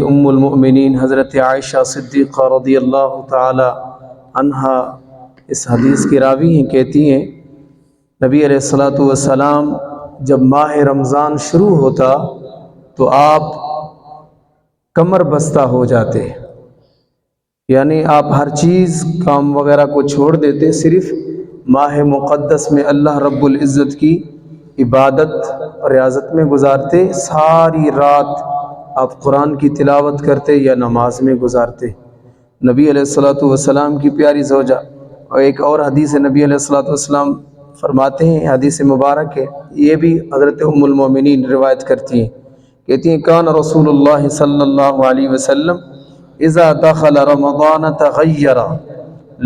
ام المؤمنین حضرت عائشہ صدیقہ رضی اللہ تعالی عنہا اس حدیث کی راوی ہیں، کہتی ہیں نبی علیہ الصلوۃ والسلام جب ماہ رمضان شروع ہوتا تو آپ کمر بستہ ہو جاتے، یعنی آپ ہر چیز کام وغیرہ کو چھوڑ دیتے، صرف ماہ مقدس میں اللہ رب العزت کی عبادت اور ریاضت میں گزارتے، ساری رات آپ قرآن کی تلاوت کرتے یا نماز میں گزارتے۔ نبی علیہ الصلوۃ والسلام کی پیاری زوجہ، اور ایک اور حدیث نبی علیہ الصلوۃ والسلام فرماتے ہیں، حدیث مبارک ہے، یہ بھی حضرت ام المومنین روایت کرتی ہیں، کہتی ہیں کان رسول اللہ صلی اللہ علیہ وسلم اذا دخل رمضان تغیر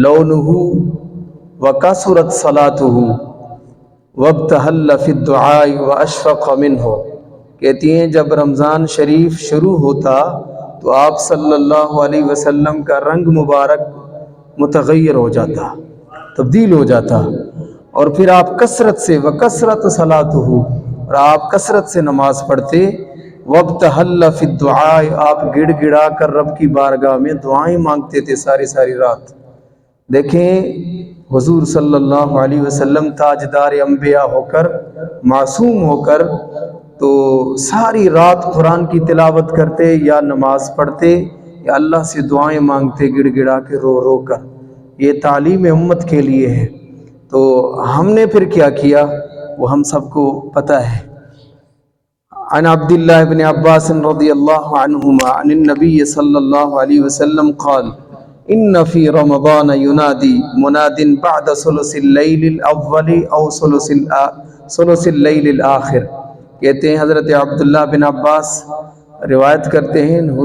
لونہ وکثرت صلاته وابتہل فی الدعاء واشفق منہ۔ کہتی ہیں جب رمضان شریف شروع ہوتا تو آپ صلی اللہ علیہ وسلم کا رنگ مبارک متغیر ہو جاتا، تبدیل ہو جاتا، اور پھر آپ کثرت سے وکثرت صلاته، اور آپ کثرت سے نماز پڑھتے، وابتہل فی الدعاء، آپ گڑ گڑا کر رب کی بارگاہ میں دعائیں مانگتے تھے ساری رات۔ دیکھیں حضور صلی اللہ علیہ وسلم تاجدار انبیاء ہو کر، معصوم ہو کر، تو ساری رات قرآن کی تلاوت کرتے یا نماز پڑھتے یا اللہ سے دعائیں مانگتے گڑ گڑا کے رو رو کر۔ یہ تعلیم امت کے لیے ہے، تو ہم نے پھر کیا کیا وہ ہم سب کو پتہ ہے۔ عن عبد اللہ بن عباس رضی اللہ عنہما عن النبی صلی اللہ علیہ وسلم قال ان فی رمضان ینادی مناد بعد ثلث اللیل الاول او ثلث اللیل الاخر۔ کہتے ہیں حضرت عبداللہ بن عباس روایت کرتے ہیں